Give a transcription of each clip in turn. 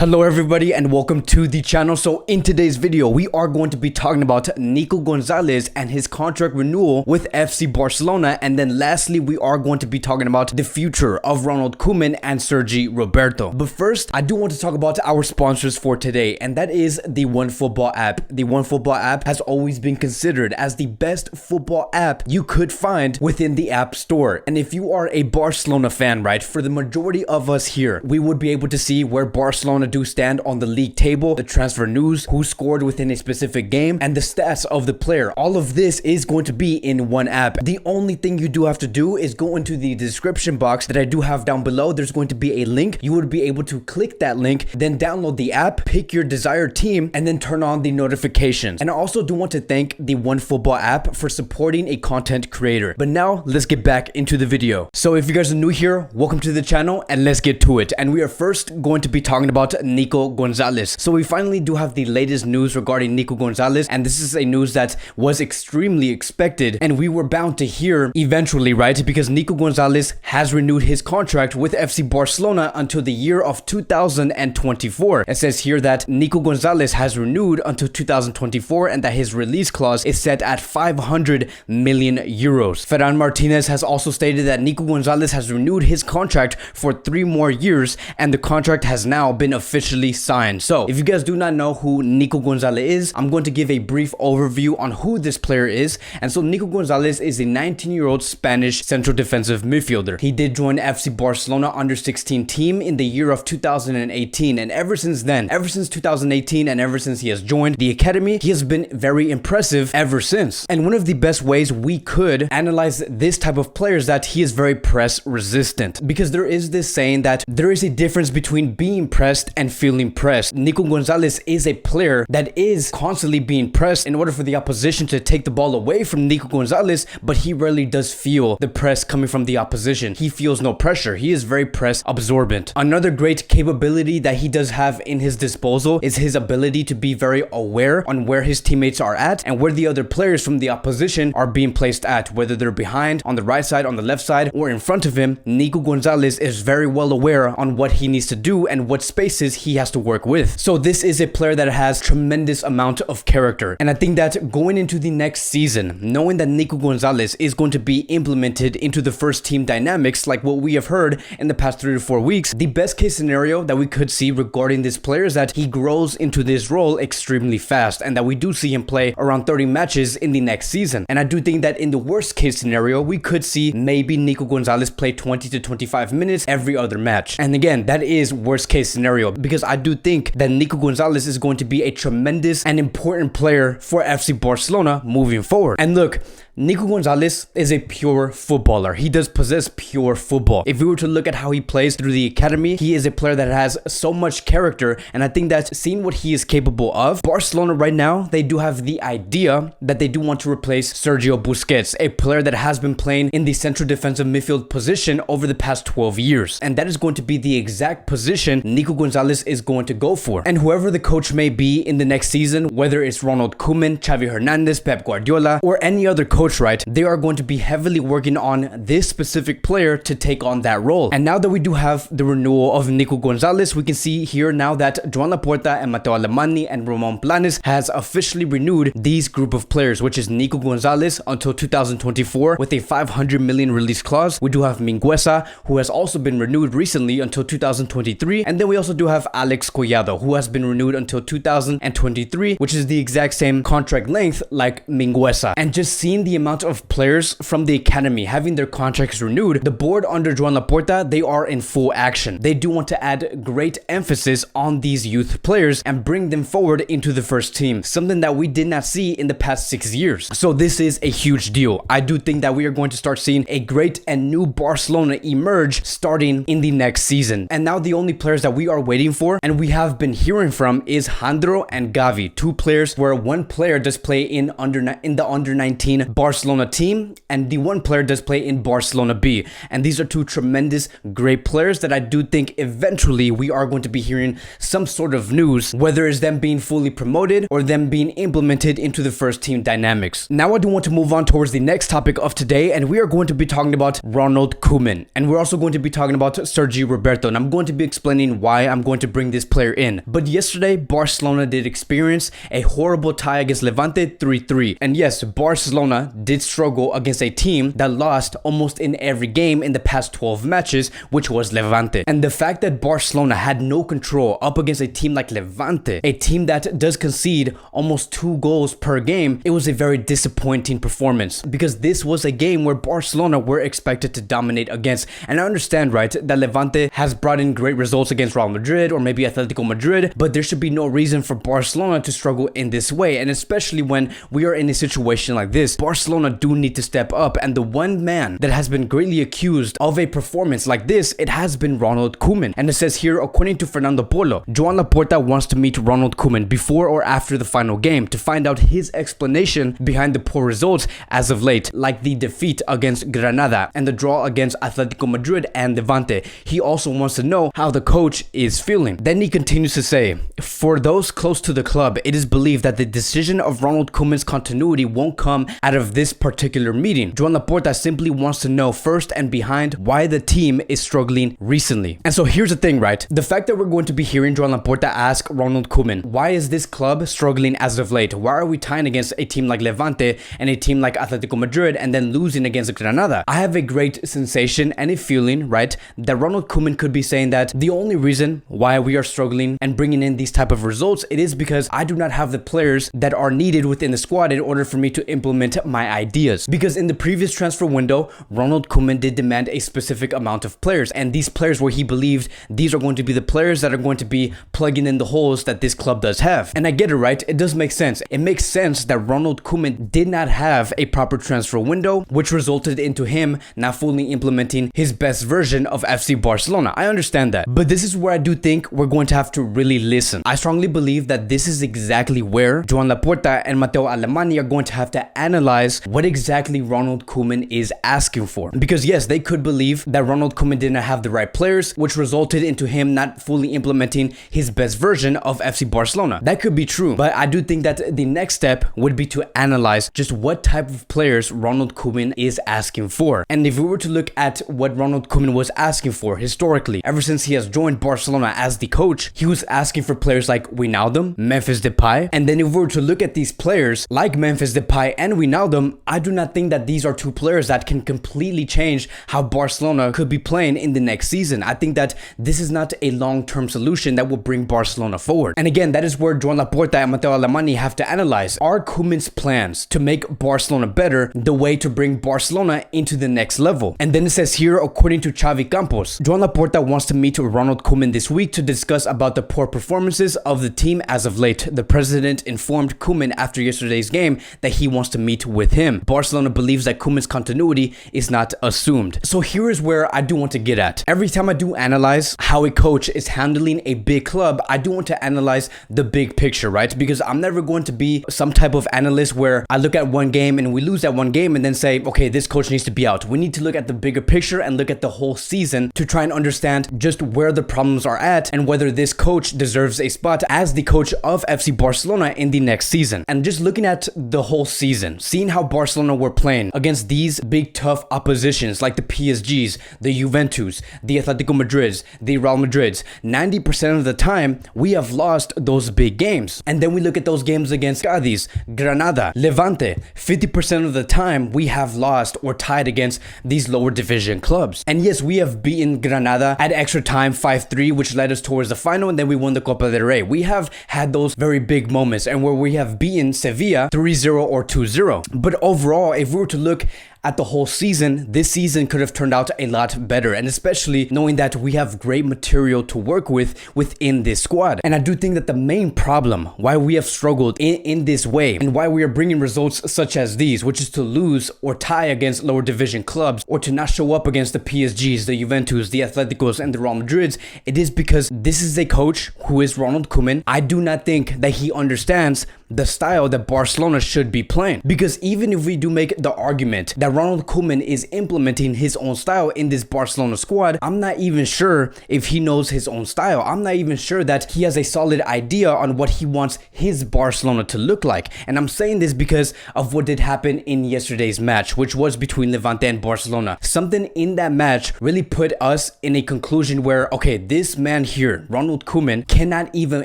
Hello everybody and welcome to the channel. So in today's video we are going to be talking about Nico Gonzalez and his contract renewal with FC Barcelona, and then lastly we are going to be talking about the future of Ronald Koeman and Sergio Roberto. But first I do want to talk about our sponsors for today, and that is the OneFootball app. The OneFootball app has always been considered as the best football app you could find within the App Store. And if you are a Barcelona fan, right, for the majority of us here, we would be able to see where Barcelona do stand on the league table, the transfer news, who scored within a specific game, and the stats of the player. All of this is going to be in one app. The only thing you do have to do is go into the description box that I do have down below. There's going to be a link. You would be able to click that link, then download the app, pick your desired team, and then turn on the notifications. And I also do want to thank the OneFootball app for supporting a content creator. But now let's get back into the video. So if you guys are new here, welcome to the channel and let's get to it. And we are first going to be talking about Nico Gonzalez. So we finally do have the latest news regarding Nico Gonzalez, and this is a news that was extremely expected and we were bound to hear eventually, right? Because Nico Gonzalez has renewed his contract with FC Barcelona until the year of 2024. It says here that Nico Gonzalez has renewed until 2024 and that his release clause is set at 500 million euros. Ferran Martinez has also stated that Nico Gonzalez has renewed his contract for 3 more years and the contract has now been officially signed. So if you guys do not know who Nico Gonzalez is, I'm going to give a brief overview on who this player is. And so Nico Gonzalez is a 19-year-old Spanish central defensive midfielder. He did join FC Barcelona under 16 team in the year of 2018, and ever since then, ever since 2018 and ever since he has joined the academy, he has been very impressive ever since. And one of the best ways we could analyze this type of player is that he is very press resistant, because there is this saying that there is a difference between being pressed and feeling pressed. Nico Gonzalez is a player that is constantly being pressed in order for the opposition to take the ball away from Nico Gonzalez, but he rarely does feel the press coming from the opposition. He feels no pressure. He is very press absorbent. Another great capability that he does have in his disposal is his ability to be very aware on where his teammates are at and where the other players from the opposition are being placed at, whether they're behind, on the right side, on the left side, or in front of him. Nico Gonzalez is very well aware on what he needs to do and what spaces he has to work with. So this is a player that has tremendous amount of character, and I think that going into the next season, knowing that Nico Gonzalez is going to be implemented into the first team dynamics like what we have heard in the past 3 to 4 weeks, the best case scenario that we could see regarding this player is that he grows into this role extremely fast and that we do see him play around 30 matches in the next season. And I do think that in the worst case scenario we could see maybe Nico Gonzalez play 20 to 25 minutes every other match. And again, that is worst case scenario, because I do think that Nico Gonzalez is going to be a tremendous and important player for FC Barcelona moving forward. And look, Nico Gonzalez is a pure footballer. He does possess pure football. If we were to look at how he plays through the academy, he is a player that has so much character, and I think that seeing what he is capable of, Barcelona right now, they do have the idea that they do want to replace Sergio Busquets, a player that has been playing in the central defensive midfield position over the past 12 years. And that is going to be the exact position Nico Gonzalez is going to go for. And whoever the coach may be in the next season, whether it's Ronald Koeman, Xavi Hernandez, Pep Guardiola, or any other coach, right, they are going to be heavily working on this specific player to take on that role. And now that we do have the renewal of Nico Gonzalez, we can see here now that Joan Laporta and Mateo Alemany and Ramon Planes has officially renewed these group of players, which is Nico Gonzalez until 2024 with a 500 million release clause. We do have Mingueza, who has also been renewed recently until 2023, and then we also do have Alex Collado, who has been renewed until 2023, which is the exact same contract length like Mingueza. And just seeing the amount of players from the academy having their contracts renewed, the board under Joan Laporta, they are in full action. They do want to add great emphasis on these youth players and bring them forward into the first team, something that we did not see in the past 6 years. So this is a huge deal. I do think that we are going to start seeing a great and new Barcelona emerge starting in the next season. And now the only players that we are waiting for and we have been hearing from is Jandro and Gavi, 2 players where one player does play in the under 19 Barcelona team, and the one player does play in Barcelona B. And these are two tremendous, great players that I do think eventually we are going to be hearing some sort of news, whether it's them being fully promoted or them being implemented into the first team dynamics. Now I do want to move on towards the next topic of today, and we are going to be talking about Ronald Koeman. And we're also going to be talking about Sergio Roberto, and I'm going to be explaining why I'm going to bring this player in. But yesterday, Barcelona did experience a horrible tie against Levante 3-3. And yes, Barcelona did struggle against a team that lost almost in every game in the past 12 matches, which was Levante. And the fact that Barcelona had no control up against a team like Levante, a team that does concede almost 2 goals per game, it was a very disappointing performance, because this was a game where Barcelona were expected to dominate against. And I understand, right, that Levante has brought in great results against Real Madrid or maybe Atletico Madrid, but there should be no reason for Barcelona to struggle in this way. And especially when we are in a situation like this, Barcelona do need to step up. And the one man that has been greatly accused of a performance like this, it has been Ronald Koeman. And it says here, according to Fernando Polo, Joan Laporta wants to meet Ronald Koeman before or after the final game to find out his explanation behind the poor results as of late, like the defeat against Granada and the draw against Atletico Madrid and Levante. He also wants to know how the coach is feeling. Then he continues to say, for those close to the club, it is believed that the decision of Ronald Koeman's continuity won't come out of this particular meeting. Joan Laporta simply wants to know first and behind why the team is struggling recently. And so here's the thing, right? The fact that we're going to be hearing Joan Laporta ask Ronald Koeman, why is this club struggling as of late? Why are we tying against a team like Levante and a team like Atletico Madrid and then losing against Granada? I have a great sensation and a feeling, right, that Ronald Koeman could be saying that the only reason why we are struggling and bringing in these type of results, it is because I do not have the players that are needed within the squad in order for me to implement my ideas. Because in the previous transfer window, Ronald Koeman did demand a specific amount of players, and these players where he believed these are going to be the players that are going to be plugging in the holes that this club does have. And I get it, right? It does make sense. It makes sense that Ronald Koeman did not have a proper transfer window, which resulted into him not fully implementing his best version of FC Barcelona. I understand that. But this is where I do think we're going to have to really listen. I strongly believe that this is exactly where Joan Laporta and Matteo Alemany are going to have to analyze what exactly Ronald Koeman is asking for. Because yes, they could believe that Ronald Koeman didn't have the right players, which resulted into him not fully implementing his best version of FC Barcelona. That could be true, but I do think that the next step would be to analyze just what type of players Ronald Koeman is asking for. And if we were to look at what Ronald Koeman was asking for historically, ever since he has joined Barcelona as the coach, he was asking for players like Wijnaldum, Memphis Depay. And then if we were to look at these players like Memphis Depay and Wijnaldum, I do not think that these are two players that can completely change how Barcelona could be playing in the next season. I think that this is not a long-term solution that will bring Barcelona forward. And again, that is where Joan Laporta and Matteo Alemany have to analyze, are Koeman's plans to make Barcelona better the way to bring Barcelona into the next level? And then it says here, according to Xavi Campos, Joan Laporta wants to meet with Ronald Koeman this week to discuss about the poor performances of the team as of late. The president informed Koeman after yesterday's game that he wants to meet with him. Barcelona believes that Koeman's continuity is not assumed. So here is where I do want to get at. Every time I do analyze how a coach is handling a big club, I do want to analyze the big picture, right? Because I'm never going to be some type of analyst where I look at one game and we lose that one game and then say, okay, this coach needs to be out. We need to look at the bigger picture and look at the whole season to try and understand just where the problems are at and whether this coach deserves a spot as the coach of FC Barcelona in the next season. And just looking at the whole season, seeing how Barcelona were playing against these big tough oppositions like the PSGs, the Juventus, the Atletico Madrids, the Real Madrids, 90% of the time we have lost those big games. And then we look at those games against Cadiz, Granada, Levante, 50% of the time we have lost or tied against these lower division clubs. And yes, we have beaten Granada at extra time 5-3, which led us towards the final, and then we won the Copa del Rey. We have had those very big moments and where we have beaten Sevilla 3-0 or 2-0. But overall, if we were to look at the whole season, this season could have turned out a lot better, and especially knowing that we have great material to work with within this squad. And I do think that the main problem why we have struggled in this way and why we are bringing results such as these, which is to lose or tie against lower division clubs or to not show up against the PSGs, the Juventus, the Atleticos, and the Real Madrids, it is because this is a coach who is Ronald Koeman. I do not think that he understands the style that Barcelona should be playing. Because even if we do make the argument that Ronald Koeman is implementing his own style in this Barcelona squad, I'm not even sure if he knows his own style. I'm not even sure that he has a solid idea on what he wants his Barcelona to look like. And I'm saying this because of what did happen in yesterday's match, which was between Levante and Barcelona. Something in that match really put us in a conclusion where, okay, this man here, Ronald Koeman, cannot even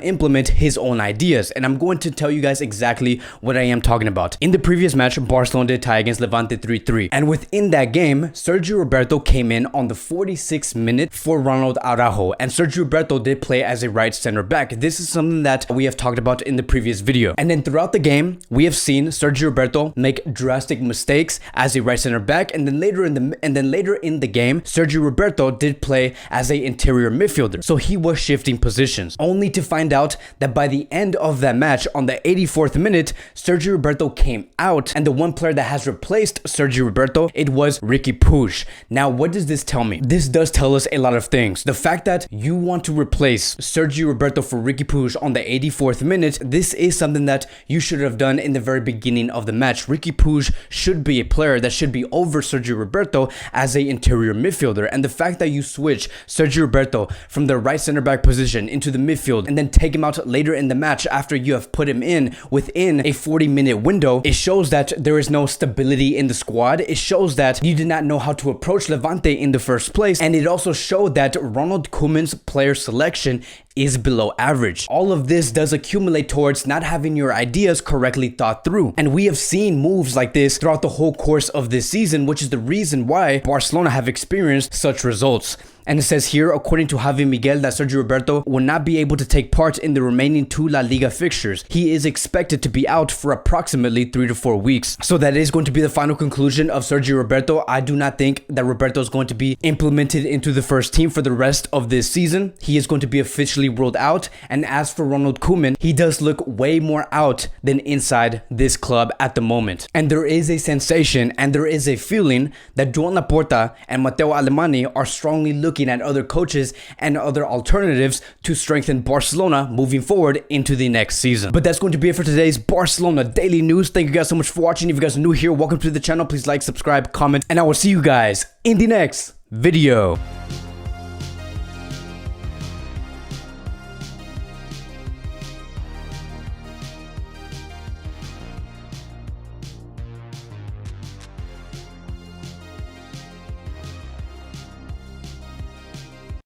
implement his own ideas. And I'm going to tell you guys exactly what I am talking about. In the previous match, Barcelona did tie against Levante 3-3. And within that game, Sergio Roberto came in on the 46th minute for Ronald Araujo. And Sergio Roberto did play as a right center back. This is something that we have talked about in the previous video. And then throughout the game, we have seen Sergio Roberto make drastic mistakes as a right center back. And then later in the game, Sergio Roberto did play as an interior midfielder. So he was shifting positions, only to find out that by the end of that match, on the 84th minute, Sergio Roberto came out, and the one player that has replaced Sergio Roberto, it was Riqui Puig. Now, what does this tell me? This does tell us a lot of things. The fact that you want to replace Sergio Roberto for Riqui Puig on the 84th minute, this is something that you should have done in the very beginning of the match. Riqui Puig should be a player that should be over Sergio Roberto as an interior midfielder, and the fact that you switch Sergio Roberto from the right center back position into the midfield and then take him out later in the match after you have put him in within a 40-minute window, it shows that there is no stability in the squad. It shows that you did not know how to approach Levante in the first place, and it also showed that Ronald Koeman's player selection is below average. All of this does accumulate towards not having your ideas correctly thought through. And we have seen moves like this throughout the whole course of this season, which is the reason why Barcelona have experienced such results. And it says here, according to Javi Miguel, that Sergio Roberto will not be able to take part in the remaining 2 La Liga fixtures. He is expected to be out for approximately 3 to 4 weeks. So that is going to be the final conclusion of Sergio Roberto. I do not think that Roberto is going to be implemented into the first team for the rest of this season. He is going to be officially ruled out. And as for Ronald Koeman, he does look way more out than inside this club at the moment. And there is a sensation and there is a feeling that Joan Laporta and Matteo Alemany are strongly looking at other coaches and other alternatives to strengthen Barcelona moving forward into the next season. But that's going to be it for today's Barcelona Daily News. Thank you guys so much for watching. If you guys are new here, welcome to the channel. Please like, subscribe, comment, and I will see you guys in the next video.